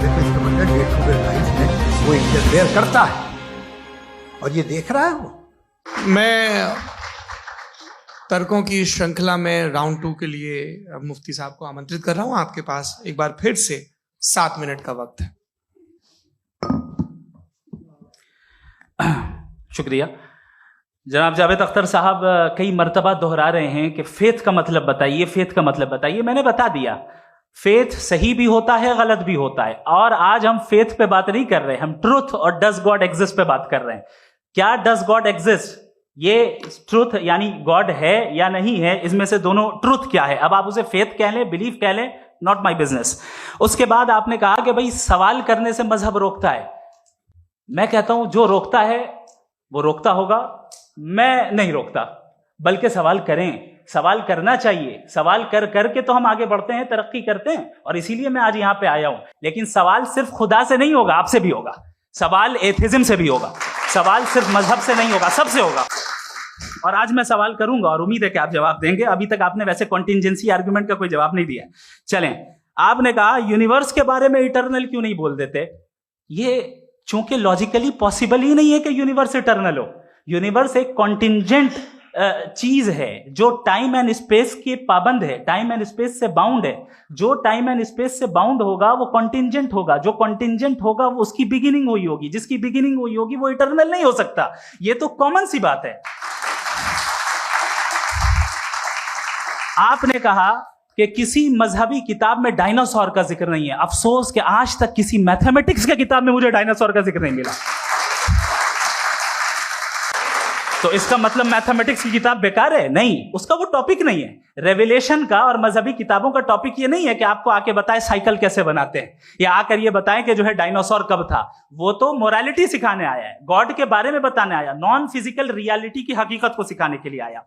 देखो इसका मतलब डे टू डे लाइफ में वो इंटरफेयर करता है और ये देख रहा है वो। मैं तर्कों की श्रृंखला में राउंड 2 के लिए मुफ्ती साहब को आमंत्रित कर रहा हूं। आपके पास एक बार फिर से 7 मिनट का वक्त है। शुक्रिया। जनाब जावेद अख्तर साहब कई मर्तबा दोहरा रहे हैं कि फेथ का मतलब बताइए, फेथ का मतलब बताइए। मैंने बता दिया, फेथ सही भी होता है, गलत भी होता है। और आज हम फेथ पे बात नहीं कर रहे, हम ट्रुथ और डज गॉड एग्जिस्ट पे बात कर रहे हैं। क्या डज गॉड एग्जिस्ट, ये ट्रुथ यानी गॉड है या नहीं है, इसमें से दोनों ट्रुथ क्या है। अब आप उसे फेथ कह लें, बिलीफ कह लें, नॉट माई बिजनेस। उसके बाद आपने कहा कि भाई सवाल करने से मजहब रोकता है। मैं कहता हूं जो रोकता है वो रोकता होगा, मैं नहीं रोकता, बल्कि सवाल करें, सवाल करना चाहिए। सवाल कर करके तो हम आगे बढ़ते हैं, तरक्की करते हैं, और इसीलिए मैं आज यहां पे आया हूं। लेकिन सवाल सिर्फ खुदा से नहीं होगा, आपसे भी होगा। सवाल एथिज्म से भी होगा, सवाल सिर्फ मजहब से नहीं होगा, सबसे होगा। और आज मैं सवाल करूंगा और उम्मीद है कि आप जवाब देंगे। अभी तक आपने वैसे कॉन्टिंजेंसी आर्गुमेंट का कोई जवाब नहीं दिया। चलें, आपने कहा यूनिवर्स के बारे में इटर्नल क्यों नहीं बोल देते। ये चूंकि लॉजिकली पॉसिबल ही नहीं है कि यूनिवर्स इटर्नल हो। यूनिवर्स एक कॉन्टिंजेंट चीज है जो टाइम एंड स्पेस के पाबंद है, टाइम एंड स्पेस से बाउंड है। जो टाइम एंड स्पेस से बाउंड होगा वो कॉन्टिंजेंट होगा, जो कॉन्टिंजेंट होगा वो उसकी बिगिनिंग हुई होगी, जिसकी बिगिनिंग हुई होगी वो इटर्नल नहीं हो सकता। ये तो कॉमन सी बात है। आपने कहा कि किसी मजहबी किताब में डायनासोर का जिक्र नहीं है। अफसोस कि आज तक किसी मैथमेटिक्स की किताब में मुझे डायनासोर का जिक्र नहीं मिला। तो इसका मतलब मैथमेटिक्स की किताब बेकार है? नहीं, उसका वो टॉपिक नहीं है। रेवलेशन का और मजहबी किताबों का टॉपिक ये नहीं है कि आपको आके बताए साइकिल कैसे बनाते हैं, या आकर ये बताएं कि जो है डायनासोर कब था। वो तो मोरालिटी सिखाने आया है, गॉड के बारे में बताने आया, नॉन फिजिकल रियलिटी की हकीकत को सिखाने के लिए आया।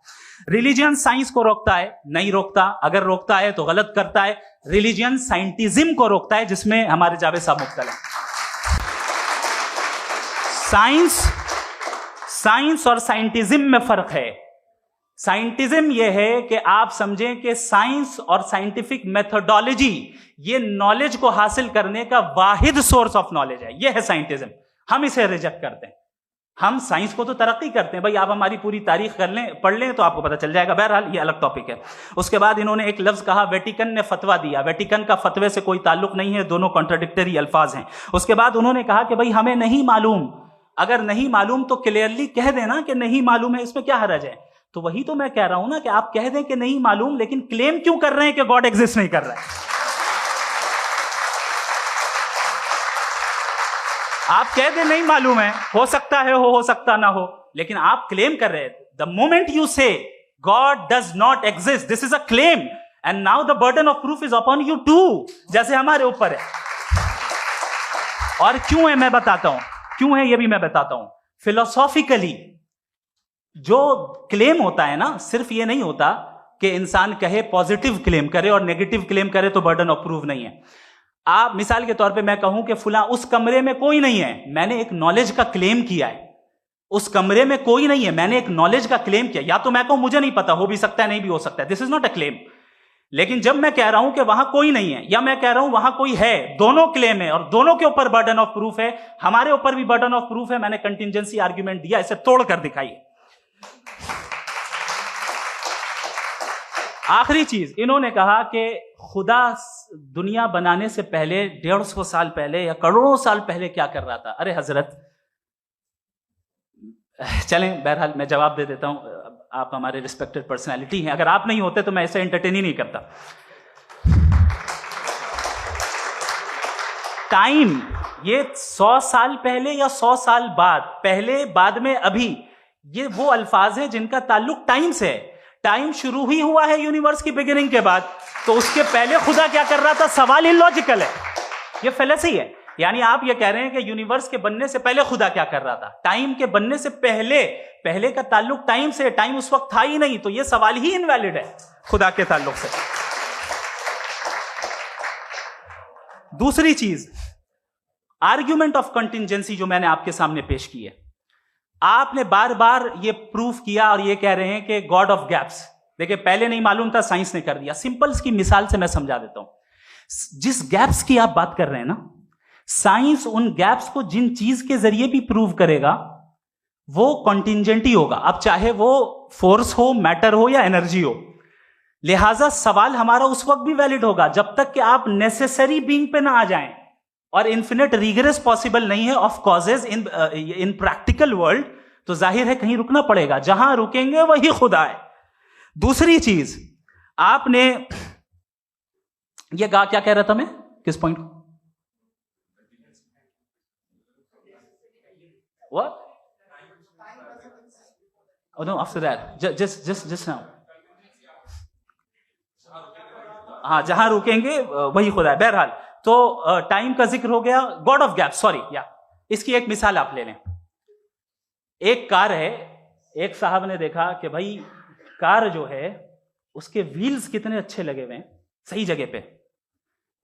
रिलीजियन साइंस को रोकता है? नहीं रोकता। अगर रोकता है तो गलत करता है। रिलीजियन साइंटिज्म को रोकता है, जिसमें हमारे जावेद साहब मुब्तला हैं। साइंस और साइंटिज्म में फर्क है। साइंटिज्म यह है कि आप समझें कि साइंस और साइंटिफिक मेथोडोलॉजी ये नॉलेज को हासिल करने का वाहिद सोर्स ऑफ नॉलेज है। यह है साइंटिज्म। हम इसे रिजेक्ट करते हैं। हम साइंस को तो तरक्की करते हैं। भाई आप हमारी पूरी तारीख कर लें, पढ़ लें तो आपको पता चल जाएगा। बहरहाल ये अलग टॉपिक है। उसके बाद इन्होंने एक लफ्ज कहा, वेटिकन ने फतवा दिया। वेटिकन का फतवे से कोई ताल्लुक नहीं है, दोनों कॉन्ट्राडिक्टरी अल्फाज हैं। उसके बाद उन्होंने कहा कि भाई हमें नहीं मालूम। अगर नहीं मालूम तो क्लियरली कह देना कि नहीं मालूम है, इसमें क्या हर्ज है। तो वही तो मैं कह रहा हूं ना कि आप कह दें कि नहीं मालूम, लेकिन क्लेम क्यों कर रहे हैं कि गॉड एग्जिस्ट नहीं कर रहा है। आप कह दें नहीं मालूम है, हो सकता है हो सकता ना हो, लेकिन आप क्लेम कर रहे हैं। The moment you say God does not exist, this is a claim, and now the burden of proof is upon you too, जैसे हमारे ऊपर है। और क्यों है मैं बताता हूं, क्यों है ये भी मैं बताता हूं। फिलोसॉफिकली जो क्लेम होता है ना, सिर्फ ये नहीं होता कि इंसान कहे पॉजिटिव क्लेम करे और नेगेटिव क्लेम करे तो बर्डन ऑफ प्रूफ नहीं है। आप मिसाल के तौर पे मैं कहूं कि फुला उस कमरे में कोई नहीं है, मैंने एक नॉलेज का क्लेम किया है। उस कमरे में कोई नहीं है, मैंने एक नॉलेज का क्लेम किया। या तो मैं कहूं मुझे नहीं पता, हो भी सकता है नहीं भी हो सकता है, this is not a claim. लेकिन जब मैं कह रहा हूं कि वहां कोई नहीं है, या मैं कह रहा हूं वहां कोई है, दोनों क्लेम है और दोनों के ऊपर बर्डन ऑफ प्रूफ है। हमारे ऊपर भी बर्डन ऑफ प्रूफ है। मैंने कंटिंजेंसी आर्ग्यूमेंट दिया, इसे तोड़ कर दिखाइए। आखिरी चीज, इन्होंने कहा कि खुदा दुनिया बनाने से पहले 150 साल पहले या करोड़ों साल पहले क्या कर रहा था। अरे हजरत, चलें बहरहाल मैं जवाब दे देता हूं। आप हमारे रिस्पेक्टेड पर्सनालिटी हैं, अगर आप नहीं होते तो मैं इसे एंटरटेन ही नहीं करता। टाइम, ये 100 साल पहले या 100 साल बाद, पहले बाद में अभी, ये वो अल्फाज हैं जिनका ताल्लुक टाइम से है। टाइम शुरू ही हुआ है यूनिवर्स की बिगिनिंग के बाद, तो उसके पहले खुदा क्या कर रहा था? सवाल इलॉजिकल है, ये फेलेसी है। यानी आप ये कह रहे हैं कि यूनिवर्स के बनने से पहले खुदा क्या कर रहा था? टाइम के बनने से पहले, पहले का ताल्लुक टाइम से, टाइम उस वक्त था ही नहीं, तो ये सवाल ही इनवैलिड है खुदा के ताल्लुक से। दूसरी चीज, आर्ग्यूमेंट ऑफ कंटिंजेंसी जो मैंने आपके सामने पेश की है, आपने बार बार ये प्रूफ किया और ये कह रहे हैं कि गॉड ऑफ गैप्स। देखिए, पहले नहीं मालूम था, साइंस ने कर दिया। सिंपल की मिसाल से मैं समझा देता हूं। जिस गैप्स की आप बात कर रहे हैं ना, साइंस उन गैप्स को जिन चीज के जरिए भी प्रूव करेगा वो कॉन्टिंजेंट ही होगा, अब चाहे वो फोर्स हो, मैटर हो या एनर्जी हो। लिहाजा सवाल हमारा उस वक्त भी वैलिड होगा जब तक कि आप नेसेसरी बीइंग पे ना आ जाएं, और इन्फिनिट रिग्रेस पॉसिबल नहीं है of causes in practical world, तो जाहिर है कहीं रुकना पड़ेगा, जहां रुकेंगे वही खुदा है। दूसरी चीज, आपने ये क्या कह रहा था मैं, किस पॉइंट को? What? Oh no, after that. Just now. हाँ, जहां रुकेंगे वही खुदा है। बहरहाल, तो टाइम का जिक्र हो गया, गॉड ऑफ गैप, सॉरी, या इसकी एक मिसाल आप ले लें। एक कार है, एक साहब ने देखा कि भाई कार जो है उसके व्हील्स कितने अच्छे लगे हुए हैं सही जगह पे,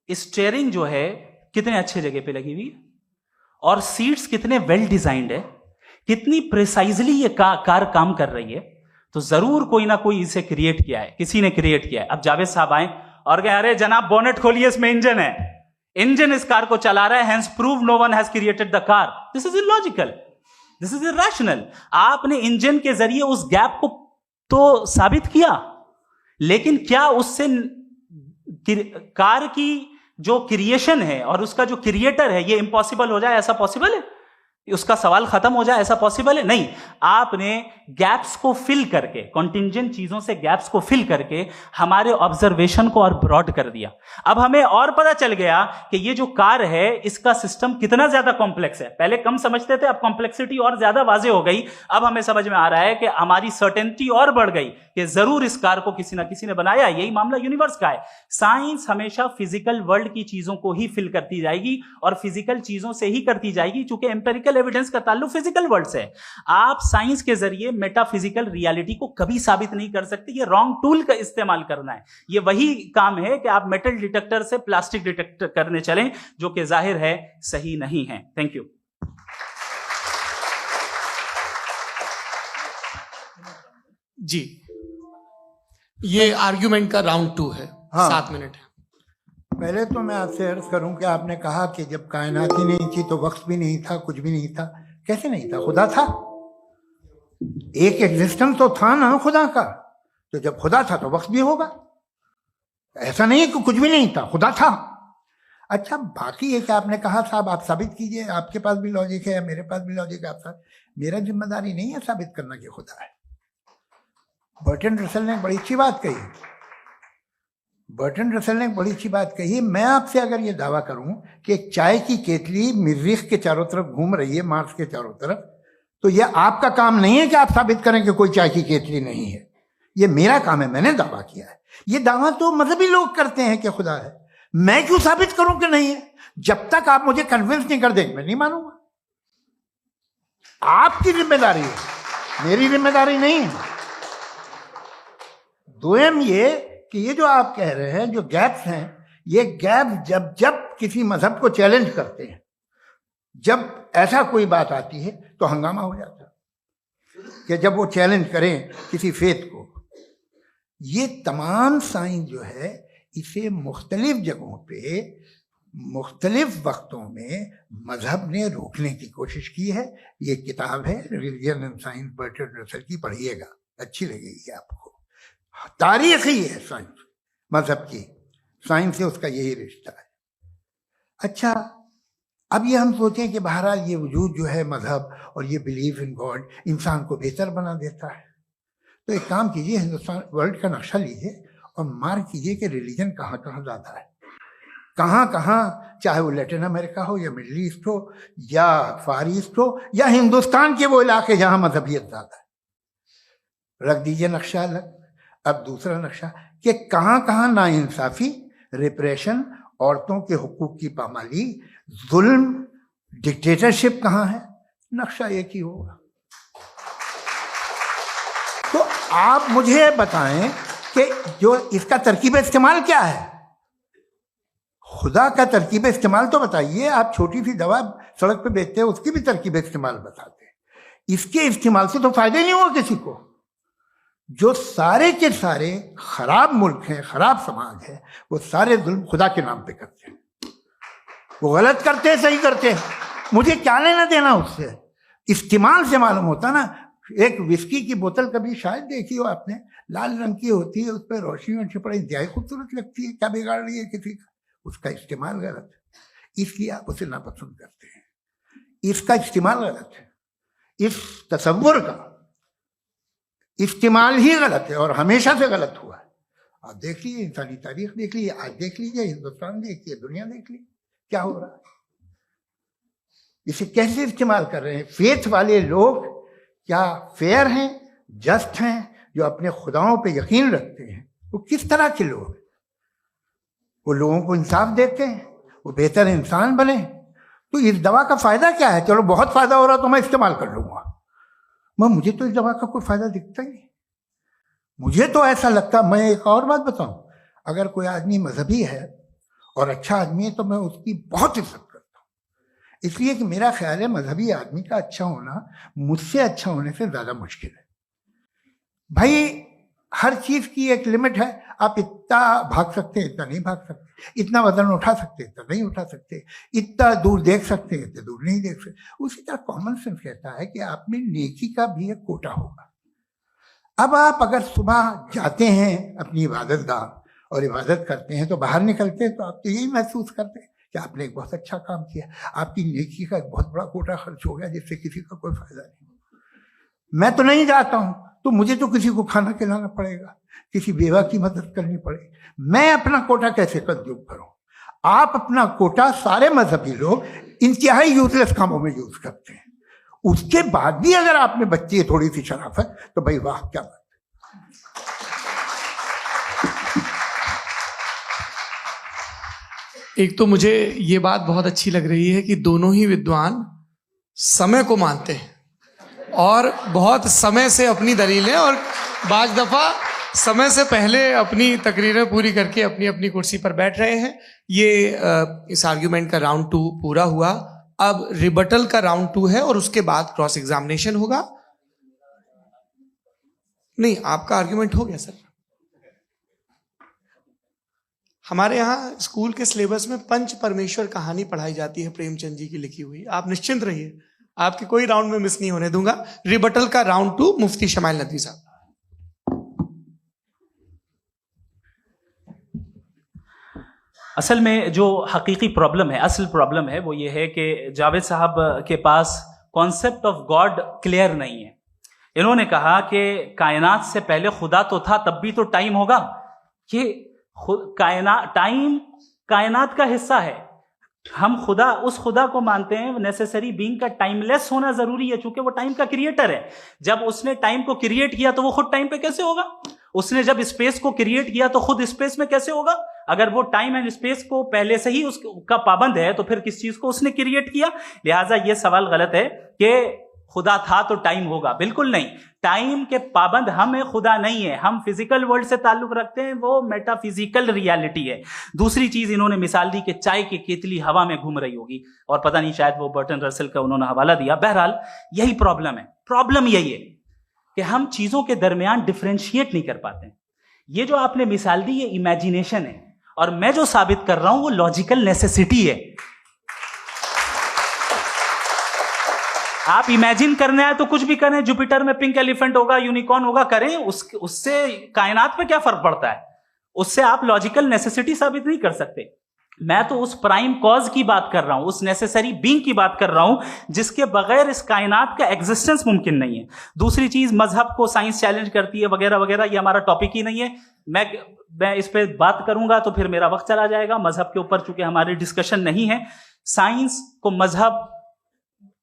स्टीयरिंग जो है कितने अच्छे जगह पे लगी हुई, और सीट्स कितने वेल डिजाइंड है, कितनी प्रिसाइजली ये कार काम कर रही है, तो जरूर कोई ना कोई इसे क्रिएट किया है, किसी ने क्रिएट किया है। अब जावेद साहब आए और कहे अरे जनाब बोनेट खोलिए, इसमें इंजन है, इंजन इस कार को चला रहा है, hence prove no one has created the car. This is illogical, this is irrational. आपने इंजन के जरिए उस गैप को तो साबित किया, लेकिन क्या उससे कार की जो क्रिएशन है और उसका जो क्रिएटर है ये इम्पॉसिबल हो जाए, ऐसा पॉसिबल है? उसका सवाल खत्म हो जाए, ऐसा पॉसिबल है? नहीं। आपने गैप्स को फिल करके, कॉन्टिंजेंट चीजों से गैप्स को फिल करके हमारे ऑब्जर्वेशन को और ब्रॉड कर दिया। अब हमें और पता चल गया कि ये जो कार है इसका सिस्टम कितना ज्यादा कॉम्प्लेक्स है। पहले कम समझते थे, अब कॉम्प्लेक्सिटी और ज्यादा वाजे हो गई। अब हमें समझ में आ रहा है कि हमारी सर्टेनिटी और बढ़ गई कि जरूर इस कार को किसी ना किसी ने बनाया। यही मामला यूनिवर्स का है। साइंस हमेशा फिजिकल वर्ल्ड की चीजों को ही फिल करती जाएगी और फिजिकल चीजों से ही करती जाएगी, क्योंकि एम्पिरिकल एविडेंस का ताल्लुक फिजिकल वर्ल्ड से है। आप साइंस के जरिए मेटाफिजिकल रियलिटी को कभी साबित नहीं कर सकते। ये रॉन्ग टूल का इस्तेमाल करना है। ये वही काम है कि आप मेटल डिटेक्टर से प्लास्टिक डिटेक्टर करने चलें, जो कि जाहिर है सही नहीं है। Thank you. जी, ये आर्ग्यूमेंट का राउंड 2 है। हाँ। 7 मिनट है। पहले तो मैं आपसे अर्ज करूं कि आपने कहा कि जब कायनात ही नहीं थी तो वक्त भी नहीं था, कुछ भी नहीं था। कैसे नहीं था? खुदा था। एक एग्जिस्टेंस तो था ना खुदा का। तो जब खुदा था तो वक्त भी होगा। ऐसा नहीं है कि कुछ भी नहीं था, खुदा था। अच्छा, बाकी ये कि आपने कहा साहब आप साबित कीजिए, आपके पास भी लॉजिक है, मेरे पास भी लॉजिक है। आप मेरा जिम्मेदारी नहीं है साबित करना कि खुदा है। बर्ट्रैंड रसल ने बड़ी अच्छी बात कही। बर्ट्रैंड रसल ने बड़ी अच्छी बात कही। मैं आपसे अगर ये दावा करूं कि एक चाय की केतली मरीख के चारों तरफ घूम रही है, मार्स के चारों तरफ, तो यह आपका काम नहीं है कि आप साबित करें कि कोई चाय की केतली नहीं है। ये मेरा काम है, मैंने दावा किया है। ये दावा तो मजहबी लोग करते हैं कि खुदा है। मैं क्यों साबित करूं कि नहीं है? जब तक आप मुझे कन्विंस नहीं कर देंगे मैं नहीं मानूंगा। आपकी जिम्मेदारी है, मेरी जिम्मेदारी नहीं है। दोयम ये कि ये जो आप कह रहे हैं, जो गैप्स हैं, ये गैप जब जब किसी मजहब को चैलेंज करते हैं, जब ऐसा कोई बात आती है तो हंगामा हो जाता है कि जब वो चैलेंज करें किसी फेथ को। ये तमाम साइंस जो है इसे मुख्तलिफ जगहों पे मुख्तलिफ वक्तों में मजहब ने रोकने की कोशिश की है। ये किताब है religion and science, Bertrand Russell की, पढ़िएगा, अच्छी लगेगी आपको। तारीख ही है साइंस, मजहब की साइंस से उसका यही रिश्ता है। अच्छा, अब ये हम सोचें कि बहरहाल ये वजूद जो है मजहब और ये बिलीव इन गॉड इंसान को बेहतर बना देता है। तो एक काम कीजिए, हिंदुस्तान वर्ल्ड का नक्शा लीजिए और मार्क कीजिए कि रिलीजन कहाँ कहाँ ज़्यादा है, कहाँ कहाँ, चाहे वो लैटिन अमेरिका हो या मिडल ईस्ट हो या फार ईस्ट हो या हिंदुस्तान के वो इलाके जहाँ मजहबियत ज़्यादा है। रख दीजिए नक्शा अलग। अब दूसरा नक्शा कि कहाँ कहाँ नाइंसाफ़ी, रिप्रेशन, औरतों के हुकूक की पामाली, जुल्म, डिक्टेटरशिप कहाँ है। नक्शा एक ही होगा। तो आप मुझे बताएं कि जो इसका तरकीब इस्तेमाल क्या है। खुदा का तरकीब इस्तेमाल तो बताइए। आप छोटी सी दवा सड़क पे बेचते हैं, उसकी भी तरकीब इस्तेमाल बताते हैं। इसके इस्तेमाल से तो फायदे नहीं हुआ किसी को। जो सारे के सारे खराब मुल्क हैं, खराब समाज है, वो सारे जुल्म खुदा के नाम पे करते हैं। वो गलत करते हैं सही करते हैं, मुझे क्या लेना देना उससे। इस्तेमाल से मालूम होता ना। एक विस्की की बोतल कभी शायद देखी हो आपने, लाल रंग की होती है, उस पर रोशनी और छिपड़ा इंतहाई खूबसूरत लगती है, क्या बिगाड़ रही है किसी का? उसका इस्तेमाल गलत है, इसलिए आप उसे नापसंद करते हैं। इसका इस्तेमाल गलत है, इस तसव्वुर का इस्तेमाल ही गलत है और हमेशा से गलत हुआ है। आप देख लीजिए, इंसानी तारीख देख लीजिए, आज देख लीजिए, हिंदुस्तान देखिए, दुनिया देख लीजिए, क्या हो रहा है। इसे कैसे इस्तेमाल कर रहे हैं? फेथ वाले लोग क्या फेयर हैं, जस्ट हैं, जो अपने खुदाओं पे यकीन रखते हैं? वो किस तरह के लोग हैं? वो लोगों को इंसाफ देते हैं, वो बेहतर इंसान बने। तो इस दवा का फायदा क्या है? चलो बहुत फायदा हो रहा तो मैं इस्तेमाल कर लूंगा, मुझे तो इस दवा का कोई फायदा दिखता ही नहीं। मुझे तो ऐसा लगता, मैं एक और बात बताऊं, अगर कोई आदमी मजहबी है और अच्छा आदमी है तो मैं उसकी बहुत इज्जत करता हूं, इसलिए कि मेरा ख्याल है मजहबी आदमी का अच्छा होना मुझसे अच्छा होने से ज्यादा मुश्किल है। भाई हर चीज की एक लिमिट है। आप इतना भाग सकते हैं, इतना नहीं भाग सकते, इतना वजन उठा सकते, इतना नहीं उठा सकते, इतना दूर देख सकते, इतना दूर नहीं देख सकते। उसी तरह कॉमन सेंस कहता है कि आप में नेकी का भी एक कोटा होगा। अब आप अगर सुबह जाते हैं अपनी इबादत गाह और इबादत करते हैं, तो बाहर निकलते हैं तो आप तो यही महसूस करते हैं कि आपने एक बहुत अच्छा काम किया, आपकी नेकी का एक बहुत बड़ा कोटा खर्च हो गया जिससे किसी का कोई फायदा नहीं। मैं तो नहीं जाता हूं तो मुझे तो किसी को खाना खिलाना पड़ेगा, किसी बेवा की मदद करनी पड़ेगी, मैं अपना कोटा कैसे कंज्यूम करूं? आप अपना कोटा, सारे मजहबी लोग इंतहाई यूजलेस कामों में यूज करते हैं। उसके बाद भी अगर आप में बच्ची है थोड़ी सी शराफत, तो भाई वाह क्या बात। एक तो मुझे ये बात बहुत अच्छी लग रही है कि दोनों ही विद्वान समय को मानते हैं और बहुत समय से अपनी दलीलें और बाज दफा समय से पहले अपनी तकरीरें पूरी करके अपनी अपनी कुर्सी पर बैठ रहे हैं। ये इस आर्ग्यूमेंट का राउंड 2 पूरा हुआ। अब रिबटल का राउंड 2 है और उसके बाद क्रॉस एग्जामिनेशन होगा। नहीं, आपका आर्ग्यूमेंट हो गया सर। हमारे यहाँ स्कूल के सिलेबस में पंच परमेश्वर कहानी पढ़ाई जाती है, प्रेमचंद जी की लिखी हुई। आप निश्चिंत रहिए, आपके कोई राउंड में मिस नहीं होने दूंगा। रिबटल का राउंड 2, मुफ्ती शमाइल नदवी साहब। असल में जो हकीकी प्रॉब्लम है, असल प्रॉब्लम है, वो ये है कि जावेद साहब के पास कॉन्सेप्ट ऑफ गॉड क्लियर नहीं है। इन्होंने कहा कि कायनात से पहले खुदा तो था, तब भी तो टाइम होगा। ये टाइम कायनात का हिस्सा है। हम खुदा, उस खुदा को मानते हैं, नेसेसरी बीइंग का टाइमलेस होना जरूरी है, चूंकि वो टाइम का क्रिएटर है। जब उसने टाइम को क्रिएट किया तो वो खुद टाइम पे कैसे होगा? उसने जब स्पेस को क्रिएट किया तो खुद स्पेस में कैसे होगा? अगर वो टाइम एंड स्पेस को पहले से ही उसका पाबंद है तो फिर किस चीज को उसने क्रिएट किया? लिहाजा ये सवाल गलत है कि खुदा था तो टाइम होगा। बिल्कुल नहीं, टाइम के पाबंद हम है, खुदा नहीं है। हम फिजिकल वर्ल्ड से ताल्लुक रखते हैं, वो मेटाफिजिकल रियलिटी है। दूसरी चीज इन्होंने मिसाल दी कि चाय की केतली हवा में घूम रही होगी, और पता नहीं शायद वो बर्टन रसल का उन्होंने हवाला दिया। बहरहाल यही प्रॉब्लम है। प्रॉब्लम यही है कि हम चीजों के दरमियान डिफरेंशिएट नहीं कर पाते। ये जो आपने मिसाल दी ये इमेजिनेशन है, और मैं जो साबित कर रहा हूं वो लॉजिकल नेसेसिटी है। आप इमेजिन करने आए तो कुछ भी करें, जुपिटर में पिंक एलिफेंट होगा, यूनिकॉर्न होगा, करें, उससे कायनात पे क्या फर्क पड़ता है? उससे आप लॉजिकल नेसेसिटी साबित नहीं कर सकते। मैं तो उस प्राइम कॉज की बात कर रहा हूं, उस नेसेसरी बीइंग की बात कर रहा हूं जिसके बगैर इस कायनात का एग्जिस्टेंस मुमकिन नहीं है। दूसरी चीज, मजहब को साइंस चैलेंज करती है वगैरह वगैरह, ये हमारा टॉपिक ही नहीं है। मैं इस पे बात करूंगा तो फिर मेरा वक्त चला जाएगा। मजहब के ऊपर चूंकि हमारी डिस्कशन नहीं है, साइंस को मजहब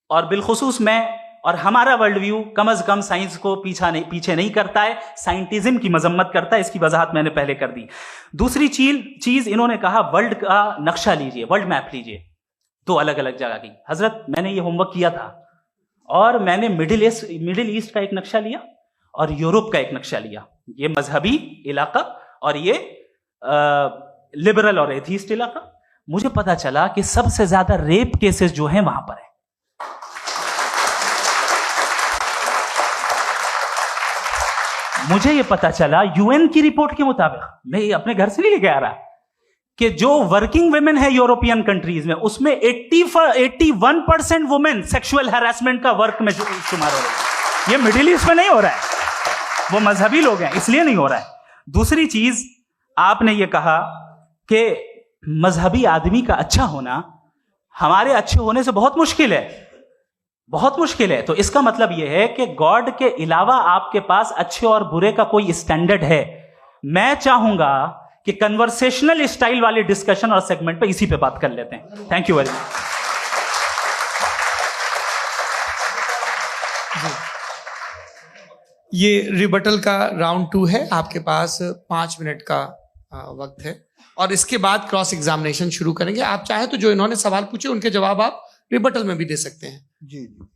और बिलखुसूस मैं और हमारा वर्ल्ड व्यू कम अज कम साइंस को पीछे नहीं करता है, साइंटिज्म की मजम्मत करता है। इसकी वजाहत मैंने पहले कर दी। दूसरी चीज इन्होंने कहा वर्ल्ड का नक्शा लीजिए, वर्ल्ड मैप लीजिए, 2 अलग अलग जगह की। हजरत मैंने ये होमवर्क किया था और मैंने मिडिल ईस्ट का एक नक्शा लिया और यूरोप का एक नक्शा लिया। ये मजहबी इलाका और ये लिबरल और एथीस्ट इलाका। मुझे पता चला कि सबसे ज्यादा रेप केसेस जो हैं वहां पर है। मुझे ये पता चला यूएन की रिपोर्ट के मुताबिक, मैं अपने घर से नहीं लेके आ रहा, कि जो वर्किंग वुमेन है यूरोपियन कंट्रीज में, उसमें 81% वुमेन सेक्सुअल हैरेसमेंट का वर्क में शुमार हो रही है। ये मिडिल ईस्ट में नहीं हो रहा है, वो मजहबी लोग हैं इसलिए नहीं हो रहा है। दूसरी चीज, आपने ये कहा कि मजहबी आदमी का अच्छा होना हमारे अच्छे होने से बहुत मुश्किल है, बहुत मुश्किल है। तो इसका मतलब यह है कि गॉड के अलावा आपके पास अच्छे और बुरे का कोई स्टैंडर्ड है। मैं चाहूंगा कि कन्वर्सेशनल स्टाइल वाले डिस्कशन और सेगमेंट पे इसी पे बात कर लेते हैं। Thank you very much. ये रिबटल का राउंड 2 है, आपके पास 5 मिनट का वक्त है और इसके बाद क्रॉस एग्जामिनेशन शुरू करेंगे। आप चाहे तो जो इन्होंने सवाल पूछे उनके जवाब आप रिबटल में भी दे सकते हैं। जी जी,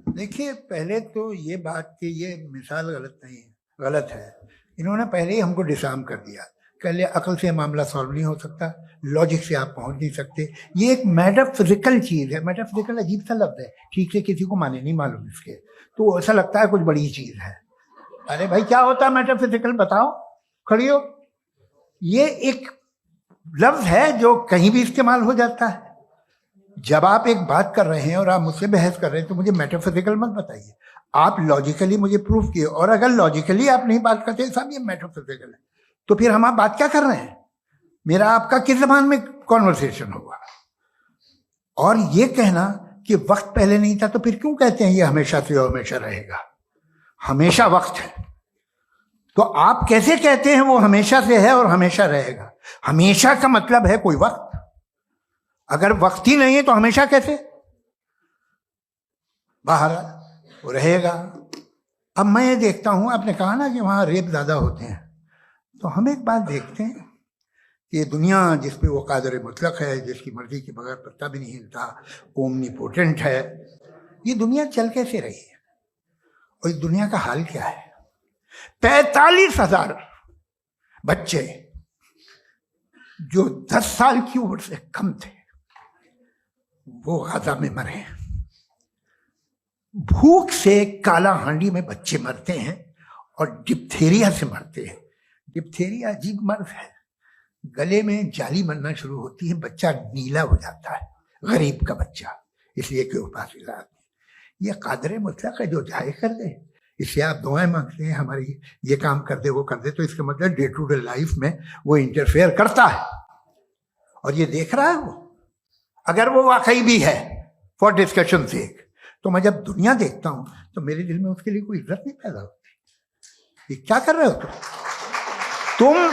देखिए पहले तो ये बात कि ये मिसाल गलत नहीं है, गलत है। इन्होंने पहले ही हमको डिसार्म कर दिया। कह लिया अकल से मामला सॉल्व नहीं हो सकता, लॉजिक से आप पहुंच नहीं सकते। ये एक मेटाफिजिकल चीज़ है। मेटाफिजिकल अजीब सा लफ्ज़ है, ठीक से किसी को माने नहीं मालूम इसके, तो ऐसा लगता है कुछ बड़ी चीज़ है। अरे भाई क्या होता है मेटाफिजिकल, बताओ, खड़ी हो। ये एक लफ्ज़ है जो कहीं भी इस्तेमाल हो जाता है। जब आप एक बात कर रहे हैं और आप मुझसे बहस कर रहे हैं तो मुझे मेटाफिजिकल मत बताइए, आप लॉजिकली मुझे प्रूफ किए। और अगर लॉजिकली आप नहीं बात करते साहब ये मेटाफिजिकल है, तो फिर हम आप बात क्या कर रहे हैं? मेरा आपका किस जबान में कॉन्वर्सेशन होगा? और ये कहना कि वक्त पहले नहीं था, तो फिर क्यों कहते हैं ये हमेशा से और हमेशा रहेगा? हमेशा वक्त है, तो आप कैसे कहते हैं वो हमेशा से है और हमेशा रहेगा? हमेशा का मतलब है कोई वक्त, अगर वक्त ही नहीं है तो हमेशा कैसे? बाहर वो रहेगा। अब मैं ये देखता हूं, आपने कहा ना कि वहां रेप ज्यादा होते हैं, तो हम एक बात देखते हैं कि ये दुनिया जिस पे वो कादर मुतलक है, जिसकी मर्जी के बगैर पत्ता भी नहीं हिलता, ओमनीपोटेंट है, ये दुनिया चल कैसे रही है? और इस दुनिया का हाल क्या है? 45,000 बच्चे जो 10 साल की उम्र से कम थे वो गाजा में मरे। भूख से काला हांडी में बच्चे मरते हैं और डिप्थेरिया से मरते हैं। डिप्थेरिया अजीब मर्ज है, गले में जाली बनना शुरू होती है, बच्चा नीला हो जाता है, गरीब का बच्चा, इसलिए कि उपास इलाज। ये कादर मुतलक है जो चाहे कर दे, इससे आप दुआएं मांगते हैं हमारी ये काम कर दे वो कर दे, तो इसका मतलब डे टू डे लाइफ में वो इंटरफेयर करता है और ये देख रहा है वो। अगर वो वाकई भी है फॉर डिस्कशन सेक, तो मैं जब दुनिया देखता हूं तो मेरे दिल में उसके लिए कोई इज्जत नहीं पैदा होती। ये क्या कर रहे हो तुम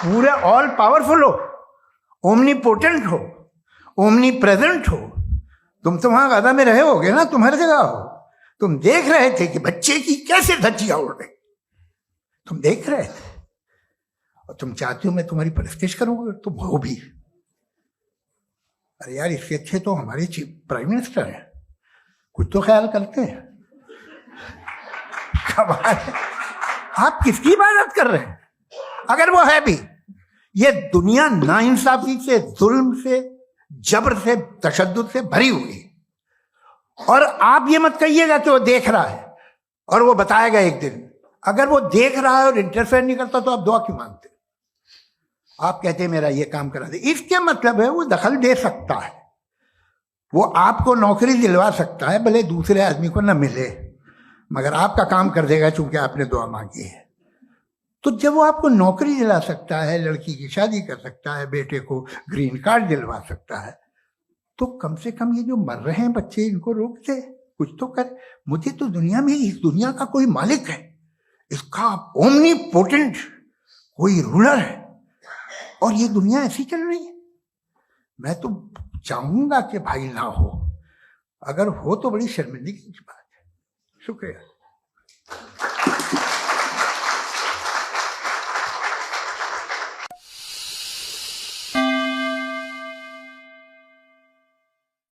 पूरे ऑल पावरफुल हो, ओमनीपोटेंट हो, ओमनी प्रेजेंट हो। तुम तो वहां गाजा में रहे होगे ना, तुम हर जगह हो। तुम देख रहे थे कि बच्चे की कैसे धज्जियां उड़ रही, तुम देख रहे थे और तुम चाहते हो मैं तुम्हारी परस्तिश करूंगा, तुम हो भी। अरे यार, इससे अच्छे तो हमारे चीफ प्राइम मिनिस्टर हैं, कुछ तो ख्याल करते हैं। आप किसकी इबादत कर रहे हैं? अगर वो है भी, ये दुनिया नाइंसाफी से, जुल्म से, जबर से, तशद्दुद से भरी हुई। और आप ये मत कहिएगा कि वो देख रहा है और वो बताएगा एक दिन। अगर वो देख रहा है और इंटरफेयर नहीं करता तो आप दुआ क्यों मांगते? आप कहते हैं मेरा ये काम करा दे, इसके मतलब है वो दखल दे सकता है, वो आपको नौकरी दिलवा सकता है, भले दूसरे आदमी को न मिले, मगर आपका काम कर देगा चूंकि आपने दुआ मांगी है। तो जब वो आपको नौकरी दिला सकता है, लड़की की शादी कर सकता है, बेटे को ग्रीन कार्ड दिलवा सकता है, तो कम से कम ये जो मर रहे हैं बच्चे, इनको रोक दे, कुछ तो कर। मुझे तो दुनिया में, इस दुनिया का कोई मालिक है, इसका ओमनीपोटेंट कोई रूलर है, और ये दुनिया ऐसी चल रही है। मैं तो चाहूंगा कि भाई ना हो, अगर हो तो बड़ी शर्मिंदगी की बात है। शुक्रिया।